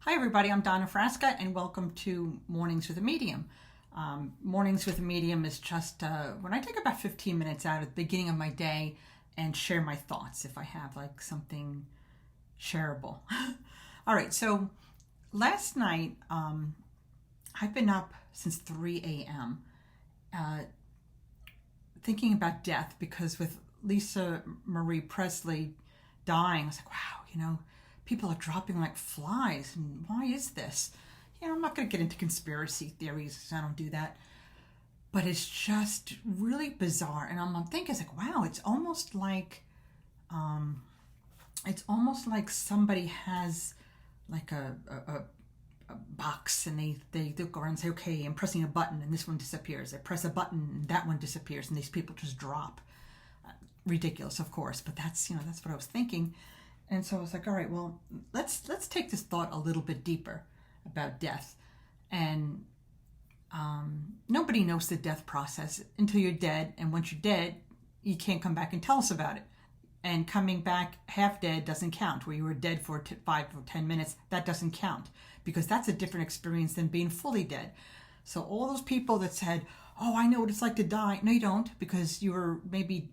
Hi everybody, I'm Donna Frasca and welcome to Mornings with a Medium. Mornings with a Medium is just when I take about 15 minutes out at the beginning of my day and share my thoughts if I have like something shareable. All right, so last night I've been up since 3 a.m. Thinking about death because with Lisa Marie Presley dying, I was like, wow, people are dropping like flies, and why is this? I'm not going to get into conspiracy theories because I don't do that, but it's just really bizarre. And I'm thinking, it's like, wow, it's almost like somebody has like a box, and they look around and say, okay, I'm pressing a button and this one disappears. I press a button and that one disappears, and these people just drop. Ridiculous, of course, but that's what I was thinking. And so I was like, all right, well, let's take this thought a little bit deeper about death. And nobody knows the death process until you're dead. And once you're dead, you can't come back and tell us about it. And coming back half dead doesn't count. Where you were dead for 5 or 10 minutes, that doesn't count, because that's a different experience than being fully dead. So all those people that said, oh, I know what it's like to die. No, you don't, because you were maybe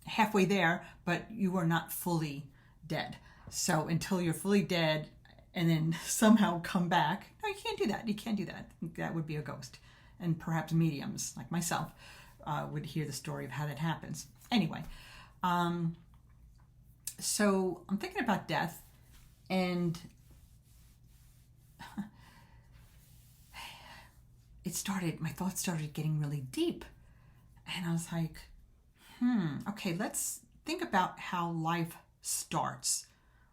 halfway there, but you are not fully dead. So until you're fully dead and then somehow come back, no, you can't do that. You can't do that. That would be a ghost. And perhaps mediums like myself would hear the story of how that happens. Anyway, so I'm thinking about death, and my thoughts started getting really deep. And I was like, okay, let's think about how life starts.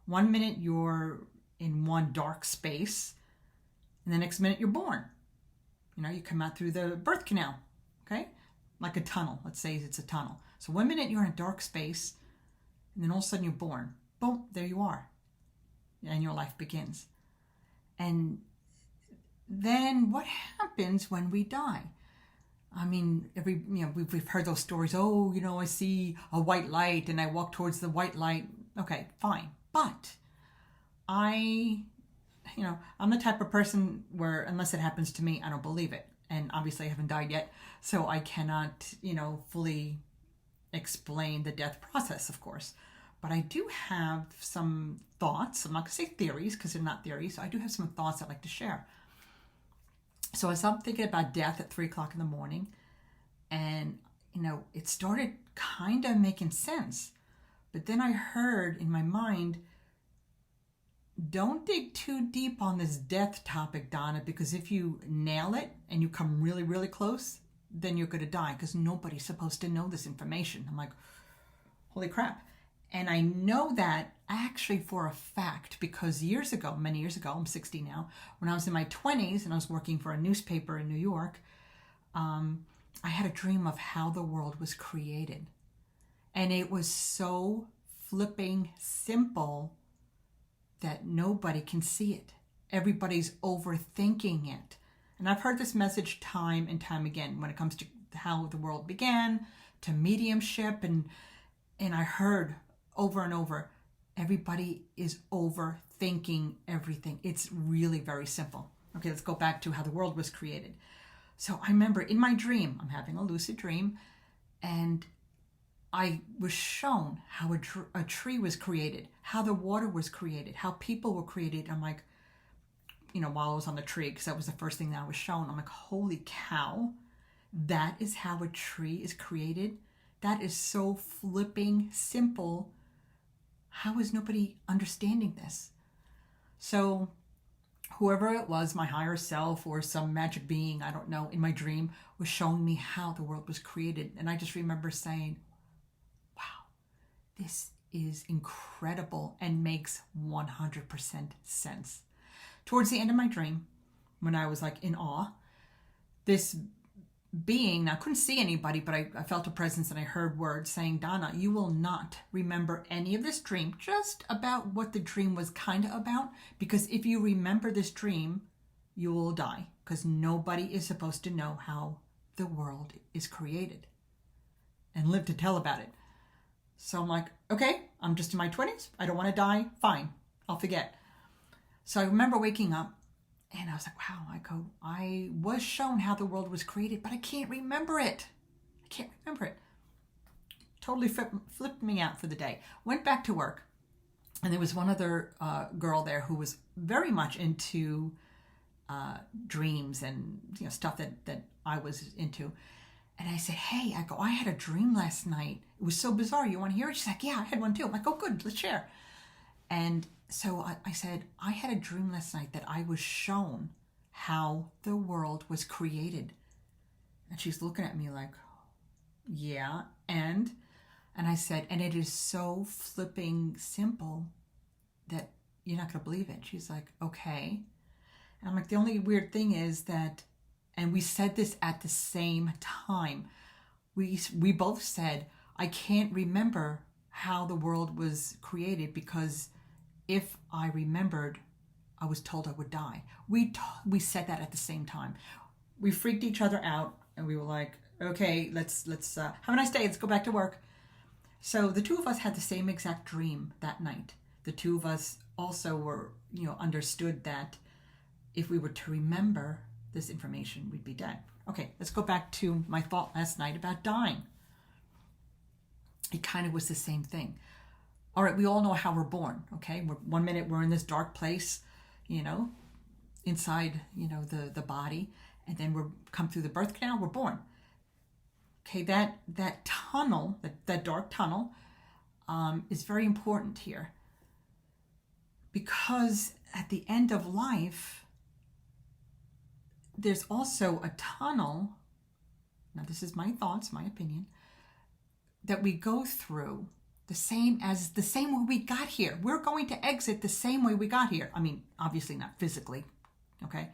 1 minute you're in one dark space, and the next minute you're born. You come out through the birth canal, okay? Like a tunnel. Let's say it's a tunnel. So 1 minute you're in a dark space, and then all of a sudden you're born. Boom, there you are. And your life begins. And then what happens when we die? I mean, we've heard those stories. Oh, I see a white light and I walk towards the white light. Okay, fine. But I'm the type of person where unless it happens to me, I don't believe it. And obviously I haven't died yet, so I cannot, fully explain the death process, of course. But I do have some thoughts. I'm not going to say theories because they're not theories. So I do have some thoughts I'd like to share. So as I'm thinking about death at 3 o'clock in the morning, and, it started kind of making sense. But then I heard in my mind, don't dig too deep on this death topic, Donna, because if you nail it and you come really, really close, then you're going to die, because nobody's supposed to know this information. I'm like, holy crap. And I know that actually for a fact, because many years ago, I'm 60 now, when I was in my 20s and I was working for a newspaper in New York, I had a dream of how the world was created. And it was so flipping simple that nobody can see it. Everybody's overthinking it. And I've heard this message time and time again when it comes to how the world began, to mediumship, and I heard over and over, everybody is overthinking everything. It's really very simple. Okay, let's go back to how the world was created. So I remember in my dream, I'm having a lucid dream, and I was shown how a tree was created, how the water was created, how people were created. I'm like, while I was on the tree, because that was the first thing that I was shown, I'm like, holy cow, that is how a tree is created? That is so flipping simple. How is nobody understanding this? So whoever it was, my higher self or some magic being, I don't know, in my dream, was showing me how the world was created. And I just remember saying, wow, this is incredible and makes 100% sense. Towards the end of my dream, when I was like in awe, this being, now I couldn't see anybody, but I felt a presence and I heard words saying, Donna, you will not remember any of this dream, just about what the dream was kind of about, because if you remember this dream, you will die, because nobody is supposed to know how the world is created and live to tell about it. So I'm like, okay, I'm just in my 20s. I don't want to die. Fine, I'll forget. So I remember waking up and I was like, wow, I was shown how the world was created, but I can't remember it. I can't remember it. Totally flipped me out for the day. Went back to work, and there was one other girl there who was very much into dreams and stuff that I was into. And I said, hey, I had a dream last night. It was so bizarre. You want to hear it? She's like, yeah, I had one too. I'm like, oh, good, let's share. And so I said, I had a dream last night that I was shown how the world was created. And she's looking at me like, yeah, and I said, and it is so flipping simple that you're not going to believe it. She's like, okay. And I'm like, the only weird thing is that, and we said this at the same time. We both said, I can't remember how the world was created because if I remembered, I was told I would die. We said that at the same time. We freaked each other out, and we were like, okay, let's have a nice day. Let's go back to work. So the two of us had the same exact dream that night. The two of us also were, understood that if we were to remember this information, we'd be dead. Okay, let's go back to my thought last night about dying. It kind of was the same thing. All right, we all know how we're born, okay? 1 minute we're in this dark place, inside, the body, and then we're come through the birth canal, we're born. Okay, that tunnel, that dark tunnel, is very important here. Because at the end of life, there's also a tunnel, now this is my thoughts, my opinion, that we go through the same way we got here. We're going to exit the same way we got here. I mean, obviously not physically, okay?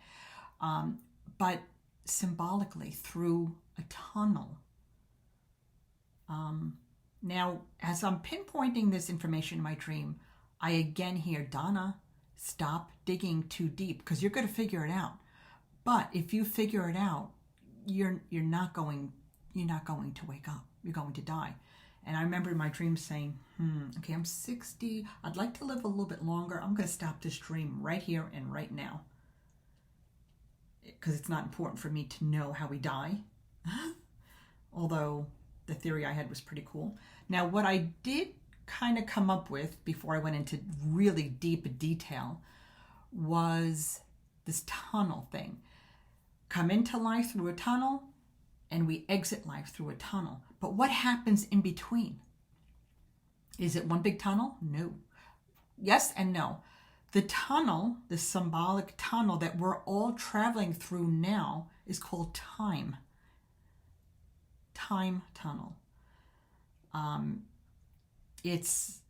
But symbolically through a tunnel. Now, as I'm pinpointing this information in my dream, I again hear, Donna, stop digging too deep because you're going to figure it out. But if you figure it out, you're not going to wake up. You're going to die. And I remember in my dream saying, okay, I'm 60. I'd like to live a little bit longer. I'm going to stop this dream right here and right now. Because it's not important for me to know how we die. Although the theory I had was pretty cool. Now, what I did kind of come up with before I went into really deep detail was this tunnel thing. Come into life through a tunnel, and we exit life through a tunnel. But what happens in between? Is it one big tunnel? No. Yes and no. The tunnel, the symbolic tunnel that we're all traveling through now, is called time. Time tunnel. It's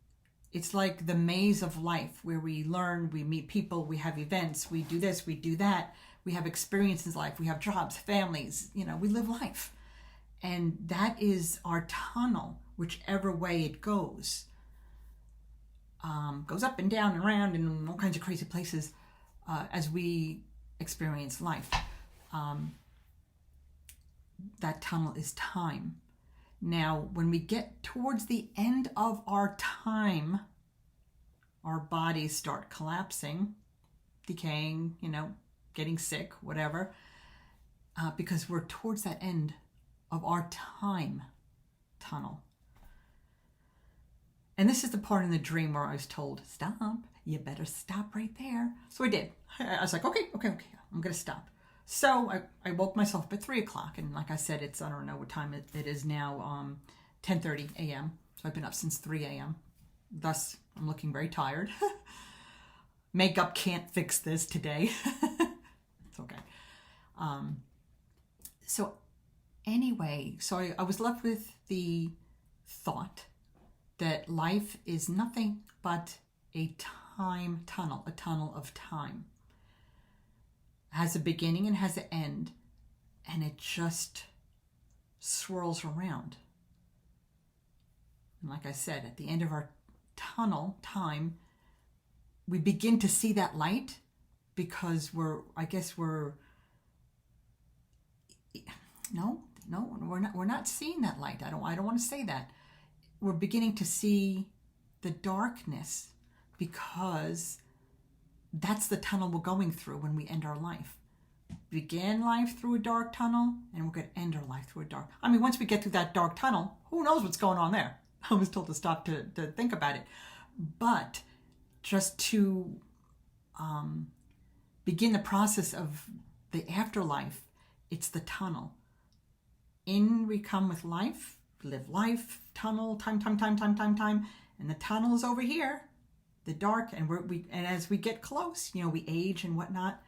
like the maze of life where we learn, we meet people, we have events, we do this, we do that, we have experiences in life, we have jobs, families, we live life. And that is our tunnel, whichever way it goes. Goes up and down and around in all kinds of crazy places as we experience life. That tunnel is time. Now, when we get towards the end of our time, our bodies start collapsing, decaying, getting sick, whatever, because we're towards that end of our time tunnel. And this is the part in the dream where I was told, stop, you better stop right there. So I did. I was like, okay, I'm going to stop. So I woke myself up at 3 o'clock. And like I said, I don't know what time it is now, 10:30 a.m. So I've been up since 3 a.m. Thus, I'm looking very tired. Makeup can't fix this today. It's okay. So anyway, so I was left with the thought that life is nothing but a time tunnel, a tunnel of time. Has a beginning and has an end, and it just swirls around. And like I said, at the end of our tunnel time, we begin to see that light because we're not seeing that light. I don't want to say that. We're beginning to see the darkness because That's the tunnel we're going through when we end our life. Begin life through a dark tunnel, and we're going to end our life through a dark. I mean, once we get through that dark tunnel, who knows what's going on there? I was told to stop to think about it. But just to begin the process of the afterlife, it's the tunnel. In we come with life, live life, tunnel, time, and the tunnel is over here, the dark, and and as we get close, we age and whatnot,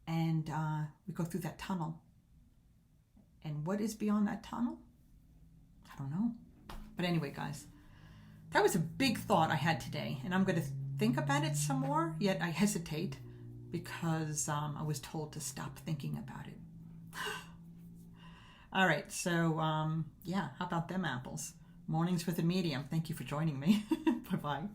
and we go through that tunnel. And what is beyond that tunnel? I don't know. But anyway, guys, that was a big thought I had today, and I'm going to think about it some more, yet I hesitate because I was told to stop thinking about it. All right, so yeah, how about them apples? Mornings with a medium. Thank you for joining me. Bye-bye.